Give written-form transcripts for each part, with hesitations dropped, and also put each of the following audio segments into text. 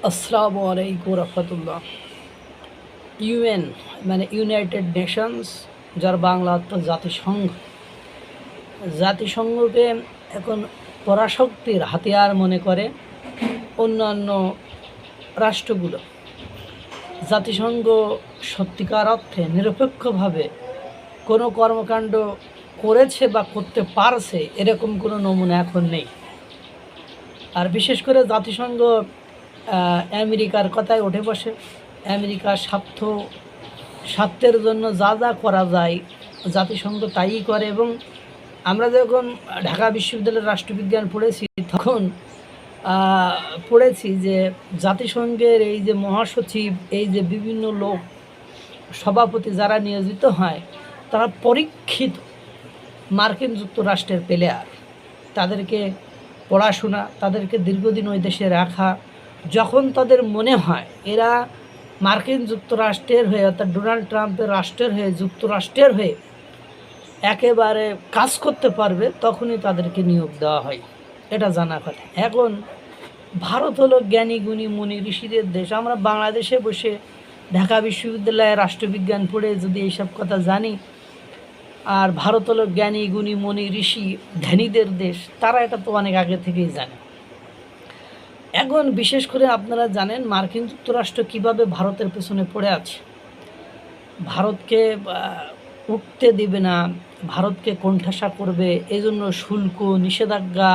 আসসালামু আলাইকুম রহমতুল্লাহ। ইউএন মানে ইউনাইটেড নেশনস, যার বাংলা অর্থ জাতিসংঘ। জাতিসংঘকে এখন পরাশক্তির হাতিয়ার মনে করে অন্যান্য রাষ্ট্রগুলো। জাতিসংঘ সত্যিকার অর্থে নিরপেক্ষভাবে কোনো কর্মকাণ্ড করেছে বা করতে পারছে এরকম কোনো নমুনা এখন নেই। আর বিশেষ করে জাতিসংঘ আমেরিকার কথায় উঠে বসে। আমেরিকার স্বার্থের জন্য যা যা করা যায় জাতিসংঘ তাই করে। এবং আমরা যখন ঢাকা বিশ্ববিদ্যালয়ের রাষ্ট্রবিজ্ঞান পড়েছি তখন পড়েছি যে জাতিসংঘের এই যে মহাসচিব, এই যে বিভিন্ন লোক সভাপতি যারা নিয়োজিত হয়, তারা পরীক্ষিত মার্কিন যুক্তরাষ্ট্রের প্লেয়ার। তাদেরকে পড়াশোনা, তাদেরকে দীর্ঘদিন ওই দেশে রাখা, যখন তাদের মনে হয় এরা মার্কিন যুক্তরাষ্ট্রের হয়ে অর্থাৎ ডোনাল্ড ট্রাম্পের রাষ্ট্রের হয়ে, যুক্তরাষ্ট্রের হয়ে একেবারে কাজ করতে পারবে, তখনই তাদেরকে নিয়োগ দেওয়া হয়। এটা জানা কথা। এখন ভারত হলো জ্ঞানী গুণী মুনি ঋষিদের দেশ। আমরা বাংলাদেশে বসে ঢাকা বিশ্ববিদ্যালয়ে রাষ্ট্রবিজ্ঞান পড়ে যদি এইসব কথা জানি, আর ভারত হলো জ্ঞানী গুণী মুনি ঋষি ধ্যানীদের দেশ, তারা এটা তো অনেক আগে থেকেই জানে। এখন বিশেষ করে আপনারা জানেন মার্কিন যুক্তরাষ্ট্র কিভাবে ভারতের পেছনে পড়ে আছে। ভারতকে উঠতে দেবে না, ভারতকে কোণঠাসা করবে, এজন্য শুল্ক নিষেধাজ্ঞা,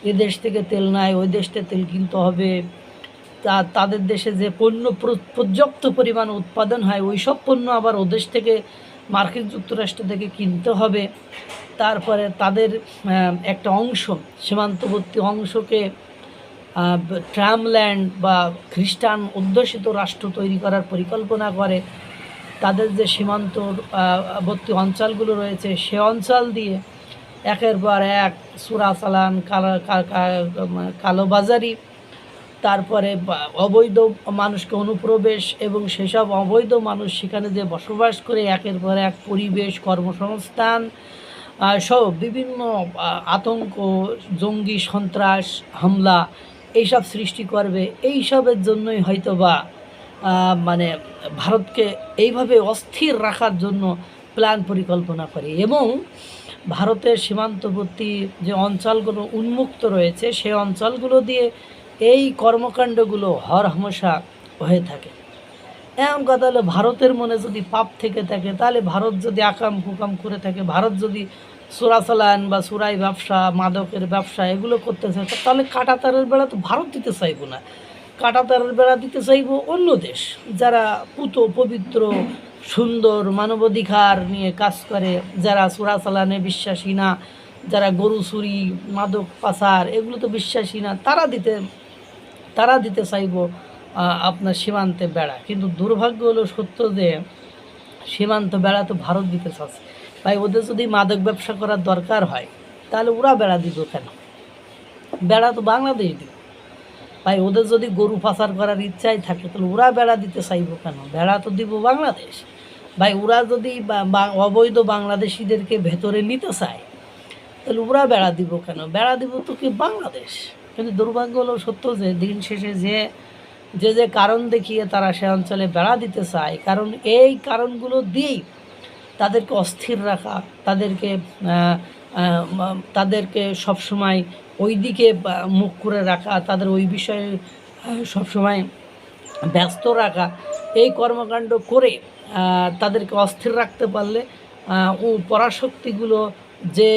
এ দেশ থেকে তেল নাই, ওই দেশ থেকে তেল কিনতে হবে, তাদের দেশে যে পণ্য পর্যাপ্ত পরিমাণ উৎপাদন হয় ওই সব পণ্য আবার ও দেশ থেকে মার্কিন যুক্তরাষ্ট্র থেকে কিনতে হবে। তারপরে তাদের একটা অংশ, সীমান্তবর্তী অংশকে ট্রামল্যান্ড বা খ্রিস্টান অধ্যুষিত রাষ্ট্র তৈরি করার পরিকল্পনা করে। তাদের যে সীমান্তবর্তী অঞ্চলগুলো রয়েছে সে অঞ্চল দিয়ে একের পর এক চোরাচালান, কালোবাজারি, তারপরে অবৈধ মানুষকে অনুপ্রবেশ, এবং সেসব অবৈধ মানুষ সেখানে যে বসবাস করে একের পর এক পরিবেশ, কর্মসংস্থান সহ বিভিন্ন আতঙ্ক, জঙ্গি, সন্ত্রাস, হামলা এইসব সৃষ্টি করবে। এইসবের জন্যই হয়তোবা মানে ভারতকে এইভাবে অস্থির রাখার জন্য প্ল্যান পরিকল্পনা করে। এবং ভারতের সীমান্তবর্তী যে অঞ্চলগুলো উন্মুক্ত রয়েছে সেই অঞ্চলগুলো দিয়ে এই কর্মকাণ্ডগুলো হরহামেশা হয়ে থাকে। এমন কথা হলো, ভারতের মনে যদি পাপ থেকে থাকে, তাহলে ভারত যদি আকাম কুকাম করে থাকে, ভারত যদি চোরাচালান বা চোরাই ব্যবসা, মাদকের ব্যবসা এগুলো করতে চায়, তাহলে কাঁটাতারের বেড়া তো ভারত দিতে চাইব না, কাঁটাতারের বেড়া দিতে চাইব অন্য দেশ, যারা পবিত্র, সুন্দর, মানবাধিকার নিয়ে কাজ করে, যারা চোরাচালানে বিশ্বাসী না, যারা গরু চুরি, মাদক পাচার এগুলো তো বিশ্বাসী না, তারা দিতে চাইব আপনার সীমান্তে বেড়া। কিন্তু দুর্ভাগ্য হলো সত্য যে সীমান্ত বেড়া তো ভারত দিতে চাচ্ছে। ভাই, ওদের যদি মাদক ব্যবসা করার দরকার হয় তাহলে ওরা বেড়া দিব কেন? বেড়া তো বাংলাদেশ দিব। ভাই, ওদের যদি গরু পাচার করার ইচ্ছাই থাকে তাহলে ওরা বেড়া দিতে চাইব কেন? বেড়া তো দিব বাংলাদেশ। ভাই, ওরা যদি অবৈধ বাংলাদেশিদেরকে ভেতরে নিতে চায় তাহলে ওরা বেড়া দিব কেন? বেড়া দিব তো কি বাংলাদেশ। কিন্তু দুর্ভাগ্য হলো সত্য যে দিন শেষে যে কারণ দেখিয়ে তারা সে অঞ্চলে বেড়া দিতে চায়, কারণ এই কারণগুলো দিয়েই তাদেরকে অস্থির রাখা, তাদেরকে সবসময় ওই দিকে মুখ করে রাখা, তাদের ওই বিষয়ে সবসময় ব্যস্ত রাখা, এই কর্মকাণ্ড করে তাদেরকে অস্থির রাখতে পারলে ও পরাশক্তিগুলো যে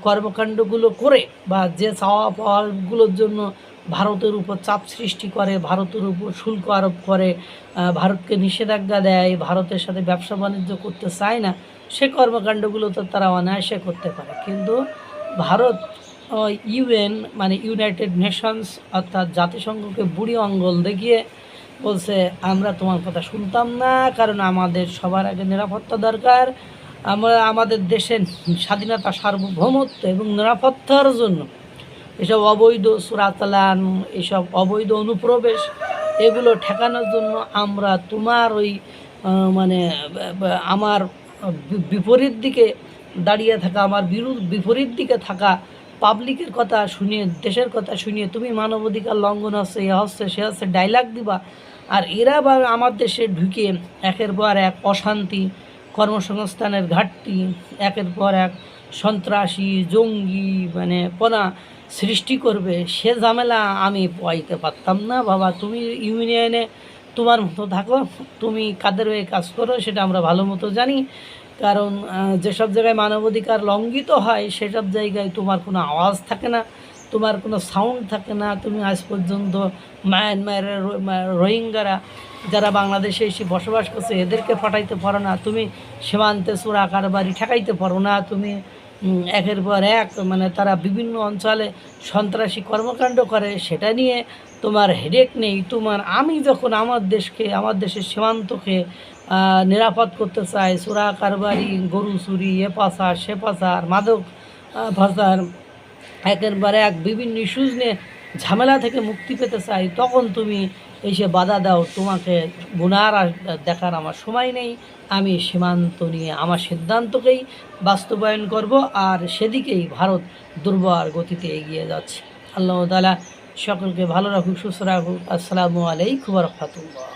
কর্মকাণ্ডগুলো করে বা যে চাওয়া পাওয়াগুলোর জন্য ভারতের উপর চাপ সৃষ্টি করে, ভারতের উপর শুল্ক আরোপ করে, ভারতকে নিষেধাজ্ঞা দেয়, ভারতের সাথে ব্যবসা বাণিজ্য করতে চায় না, সে কর্মকাণ্ডগুলো তো তারা অনায়াসে করতে পারে। কিন্তু ভারত ইউএন মানে ইউনাইটেড নেশনস অর্থাৎ জাতিসংঘকে বুড়ি আঙ্গুল দেখিয়ে বলছে, আমরা তোমার কথা শুনতাম না, কারণ আমাদের সবার আগে নিরাপত্তা দরকার। আমরা আমাদের দেশের স্বাধীনতা, সার্বভৌমত্ব এবং নিরাপত্তার জন্য এসব অবৈধ চোরাচালান, এসব অবৈধ অনুপ্রবেশ এগুলো ঠেকানোর জন্য আমরা তোমার ওই মানে আমার বিপরীত দিকে দাঁড়িয়ে থাকা, আমার বিপরীত দিকে থাকা পাবলিকের কথা শুনিয়ে, দেশের কথা শুনিয়ে তুমি মানবাধিকার লঙ্ঘন হচ্ছে, এ হচ্ছে, সে হচ্ছে ডায়লগ দিবা। আর এরা বা আমার দেশে ঢুকে একের পর এক অশান্তি, কর্মসংস্থানের ঘাটতি, একের পর এক সন্ত্রাসী জঙ্গি মানে পনা সৃষ্টি করবে, সে ঝামেলা আমি পাইতে পারতাম না। বাবা তুমি ইউনিয়নে তোমার মতো থাকো, তুমি কাদের হয়ে কাজ করো সেটা আমরা ভালো মতো জানি। কারণ যেসব জায়গায় মানবাধিকার লঙ্ঘিত হয় সেসব জায়গায় তোমার কোনো আওয়াজ থাকে না, তোমার কোনো সাউন্ড থাকে না। তুমি আজ পর্যন্ত মায়ানমারের রোহিঙ্গারা যারা বাংলাদেশে এসে বসবাস করছে এদেরকে পাঠাইতে পারো না, তুমি সীমান্তে চোরা কারবারি ঠেকাইতে পারো না, তুমি একের পর এক মানে তারা বিভিন্ন অঞ্চলে সন্ত্রাসী কর্মকাণ্ড করে সেটা নিয়ে তোমার হেডেক নেই। তোমার আমি যখন আমার দেশকে, আমার দেশের সীমান্তকে নিরাপদ করতে চাই, চোরা কারবারি, গরু চুরি, এ পাচার সে পাচার, মাদক পাচার, একের পর এক বিভিন্ন ইস্যুজ নিয়ে ঝামেলা থেকে মুক্তি পেতে চাই, তখন তুমি এসে বাধা দাও। তোমাকে গুনার দেখার আমার সময় নেই। আমি সীমান্ত নিয়ে আমার সিদ্ধান্তকেই বাস্তবায়ন করব, আর সেদিকেই ভারত দুর্বার গতিতে এগিয়ে যাচ্ছে। আল্লাহ তাআলা সকলকে ভালো রাখুক, সুস্থ রাখুক। আসসালামু আলাইকুম ওয়া রাহমাতুল্লাহ।